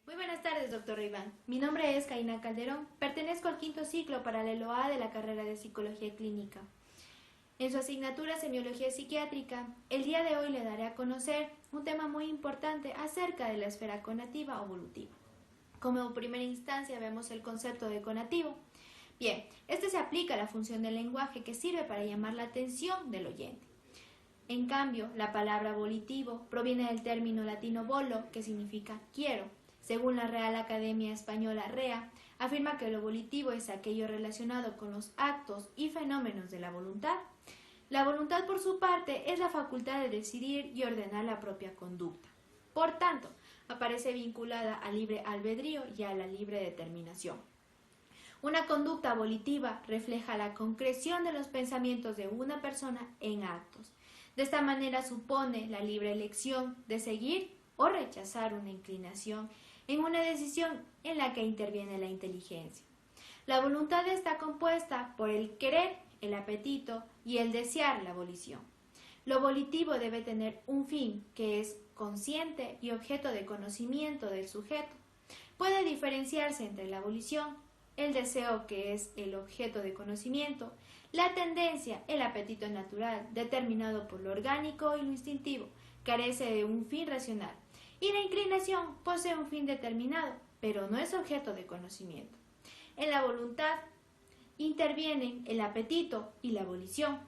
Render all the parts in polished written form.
Muy buenas tardes, doctor Iván. Mi nombre es Caína Calderón. Pertenezco al quinto ciclo paralelo A de la carrera de Psicología Clínica. En su asignatura Semiología Psiquiátrica, el día de hoy le daré a conocer un tema muy importante acerca de la esfera conativa o volutiva. Como primera instancia vemos el concepto de conativo. Bien, este se aplica a la función del lenguaje que sirve para llamar la atención del oyente. En cambio, la palabra volitivo proviene del término latino volo, que significa quiero. Según la Real Academia Española REA, afirma que lo volitivo es aquello relacionado con los actos y fenómenos de la voluntad. La voluntad, por su parte, es la facultad de decidir y ordenar la propia conducta. Por tanto, aparece vinculada al libre albedrío y a la libre determinación. Una conducta volitiva refleja la concreción de los pensamientos de una persona en actos. De esta manera supone la libre elección de seguir o rechazar una inclinación en una decisión en la que interviene la inteligencia. La voluntad está compuesta por el querer, el apetito y el desear, la volición. Lo volitivo debe tener un fin que es consciente y objeto de conocimiento del sujeto. Puede diferenciarse entre la volición, el deseo que es el objeto de conocimiento, la tendencia, el apetito natural, determinado por lo orgánico y lo instintivo, carece de un fin racional, y la inclinación posee un fin determinado, pero no es objeto de conocimiento. En la voluntad intervienen el apetito y la volición.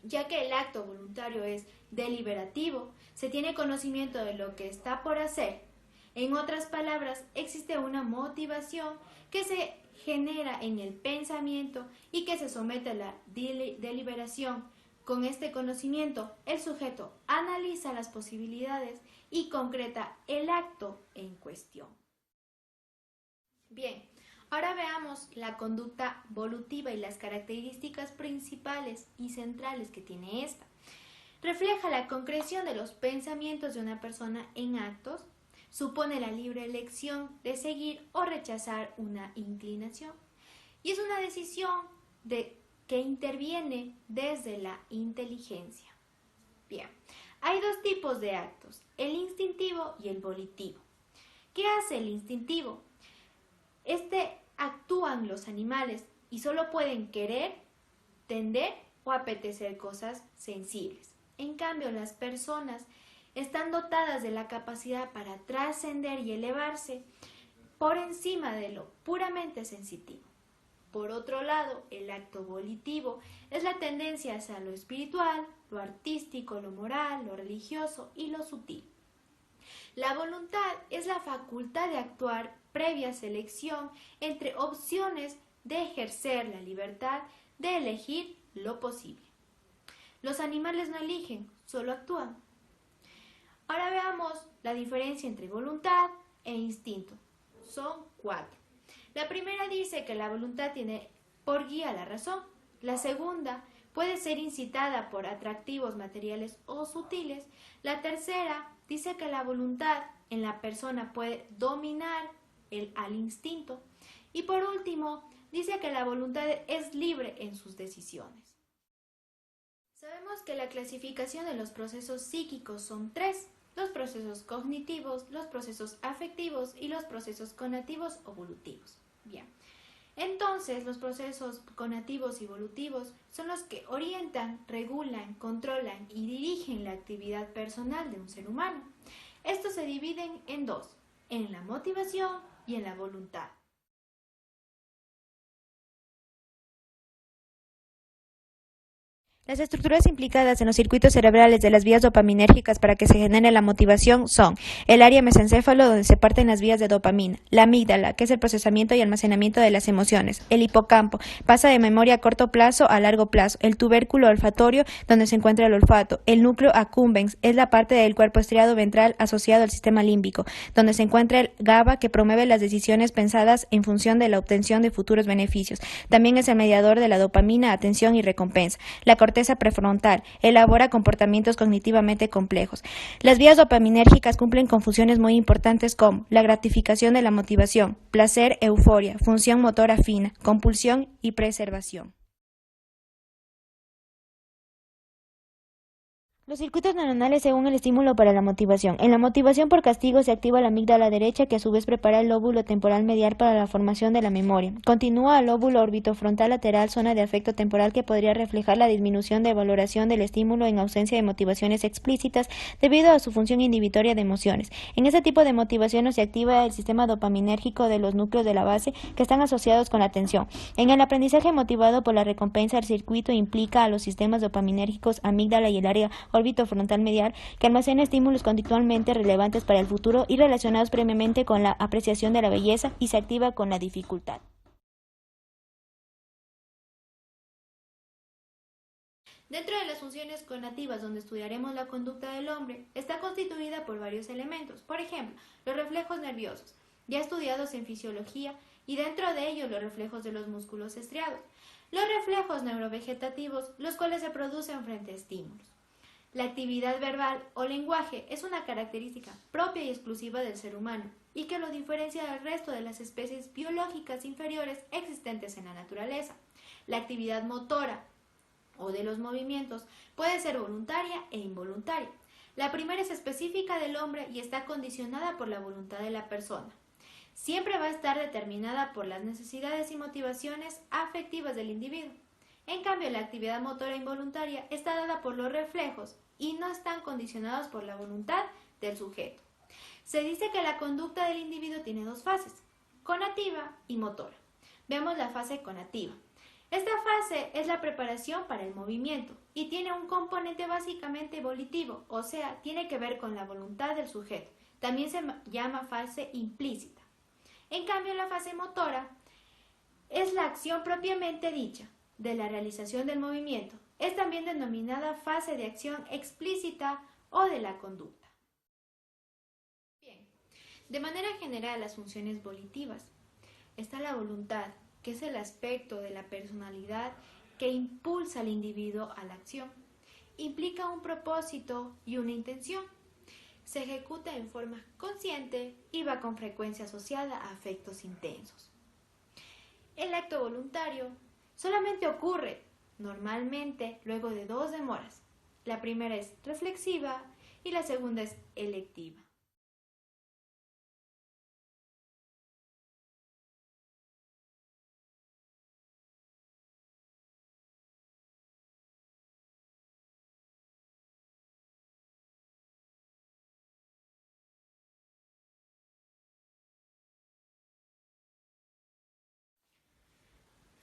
Ya que el acto voluntario es deliberativo, se tiene conocimiento de lo que está por hacer. En otras palabras, existe una motivación que se genera en el pensamiento y que se somete a la deliberación. Con este conocimiento, el sujeto analiza las posibilidades y concreta el acto en cuestión. Bien, ahora veamos la conducta volutiva y las características principales y centrales que tiene esta. Refleja la concreción de los pensamientos de una persona en actos, supone la libre elección de seguir o rechazar una inclinación y es una decisión que interviene desde la inteligencia. Bien, hay dos tipos de actos, el instintivo y el volitivo. ¿Qué hace el instintivo? Actúan los animales y solo pueden querer, tender o apetecer cosas sensibles. En cambio, las personas están dotadas de la capacidad para trascender y elevarse por encima de lo puramente sensitivo. Por otro lado, el acto volitivo es la tendencia hacia lo espiritual, lo artístico, lo moral, lo religioso y lo sutil. La voluntad es la facultad de actuar previa selección entre opciones de ejercer la libertad de elegir lo posible. Los animales no eligen, solo actúan. Ahora veamos la diferencia entre voluntad e instinto. Son 4. La primera dice que la voluntad tiene por guía la razón. La segunda puede ser incitada por atractivos materiales o sutiles. La tercera dice que la voluntad en la persona puede dominar al instinto. Y por último, dice que la voluntad es libre en sus decisiones. Sabemos que la clasificación de los procesos psíquicos son 3. Los procesos cognitivos, los procesos afectivos y los procesos conativos o volutivos. Bien, entonces los procesos conativos y volutivos son los que orientan, regulan, controlan y dirigen la actividad personal de un ser humano. Estos se dividen en 2, en la motivación y en la voluntad. Las estructuras implicadas en los circuitos cerebrales de las vías dopaminérgicas para que se genere la motivación son el área mesencéfalo, donde se parten las vías de dopamina, la amígdala, que es el procesamiento y almacenamiento de las emociones, el hipocampo, pasa de memoria a corto plazo a largo plazo, el tubérculo olfatorio, donde se encuentra el olfato, el núcleo accumbens, es la parte del cuerpo estriado ventral asociado al sistema límbico, donde se encuentra el GABA, que promueve las decisiones pensadas en función de la obtención de futuros beneficios. También es el mediador de la dopamina, atención y recompensa. La corteza prefrontal elabora comportamientos cognitivamente complejos. Las vías dopaminérgicas cumplen con funciones muy importantes como la gratificación de la motivación, placer, euforia, función motora fina, compulsión y preservación. Los circuitos neuronales según el estímulo para la motivación. En la motivación por castigo se activa la amígdala derecha, que a su vez prepara el lóbulo temporal medial para la formación de la memoria. Continúa al lóbulo orbitofrontal lateral, zona de afecto temporal que podría reflejar la disminución de valoración del estímulo en ausencia de motivaciones explícitas debido a su función inhibitoria de emociones. En este tipo de motivación no se activa el sistema dopaminérgico de los núcleos de la base que están asociados con la atención. En el aprendizaje motivado por la recompensa, el circuito implica a los sistemas dopaminérgicos amígdala y el área orbitofrontal medial, que almacena estímulos conductualmente relevantes para el futuro y relacionados previamente con la apreciación de la belleza, y se activa con la dificultad. Dentro de las funciones cognitivas, donde estudiaremos la conducta del hombre, está constituida por varios elementos. Por ejemplo, los reflejos nerviosos, ya estudiados en fisiología, y dentro de ellos los reflejos de los músculos estriados. Los reflejos neurovegetativos, los cuales se producen frente a estímulos. La actividad verbal o lenguaje es una característica propia y exclusiva del ser humano y que lo diferencia del resto de las especies biológicas inferiores existentes en la naturaleza. La actividad motora o de los movimientos puede ser voluntaria e involuntaria. La primera es específica del hombre y está condicionada por la voluntad de la persona. Siempre va a estar determinada por las necesidades y motivaciones afectivas del individuo. En cambio, la actividad motora involuntaria está dada por los reflejos y no están condicionados por la voluntad del sujeto. Se dice que la conducta del individuo tiene dos fases, conativa y motora. Veamos la fase conativa. Esta fase es la preparación para el movimiento y tiene un componente básicamente volitivo, o sea, tiene que ver con la voluntad del sujeto. También se llama fase implícita. En cambio, la fase motora es la acción propiamente dicha de la realización del movimiento. Es también denominada fase de acción explícita o de la conducta. Bien, de manera general, las funciones volitivas. Está la voluntad, que es el aspecto de la personalidad que impulsa al individuo a la acción. Implica un propósito y una intención. Se ejecuta en forma consciente y va con frecuencia asociada a afectos intensos. El acto voluntario solamente ocurre normalmente luego de dos demoras. La primera es reflexiva y la segunda es electiva.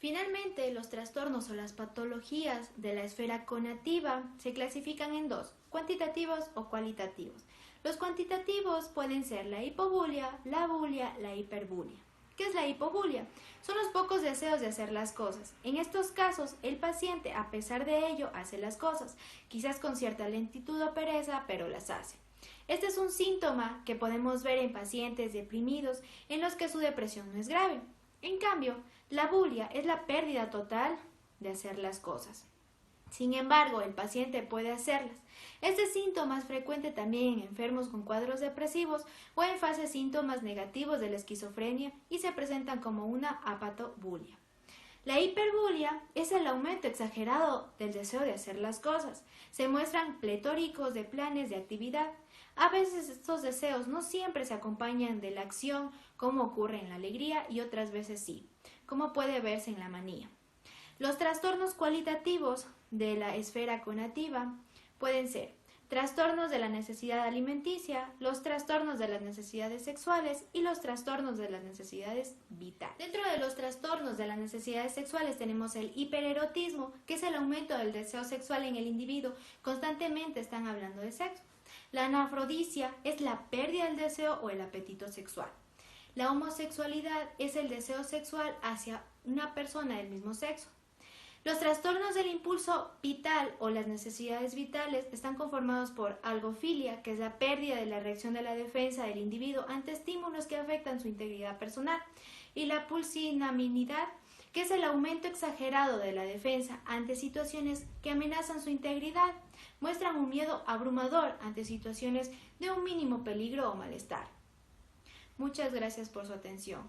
Finalmente, los trastornos o las patologías de la esfera conativa se clasifican en dos, cuantitativos o cualitativos. Los cuantitativos pueden ser la hipobulia, la bulia, la hiperbulia. ¿Qué es la hipobulia? Son los pocos deseos de hacer las cosas. En estos casos, el paciente, a pesar de ello, hace las cosas, quizás con cierta lentitud o pereza, pero las hace. Este es un síntoma que podemos ver en pacientes deprimidos en los que su depresión no es grave. En cambio, la bulia es la pérdida total de hacer las cosas. Sin embargo, el paciente puede hacerlas. Este síntoma es frecuente también en enfermos con cuadros depresivos o en fases síntomas negativos de la esquizofrenia y se presentan como una apatobulia. La hiperbulia es el aumento exagerado del deseo de hacer las cosas. Se muestran pletóricos de planes de actividad. A veces estos deseos no siempre se acompañan de la acción, como ocurre en la alegría, y otras veces sí, como puede verse en la manía. Los trastornos cualitativos de la esfera conativa pueden ser trastornos de la necesidad alimenticia, los trastornos de las necesidades sexuales y los trastornos de las necesidades vitales. Dentro de los trastornos de las necesidades sexuales tenemos el hipererotismo, que es el aumento del deseo sexual en el individuo. Constantemente están hablando de sexo. La anafrodisia es la pérdida del deseo o el apetito sexual. La homosexualidad es el deseo sexual hacia una persona del mismo sexo. Los trastornos del impulso vital o las necesidades vitales están conformados por algofilia, que es la pérdida de la reacción de la defensa del individuo ante estímulos que afectan su integridad personal, y la pulsinaminidad, que es el aumento exagerado de la defensa ante situaciones que amenazan su integridad. Muestran un miedo abrumador ante situaciones de un mínimo peligro o malestar. Muchas gracias por su atención.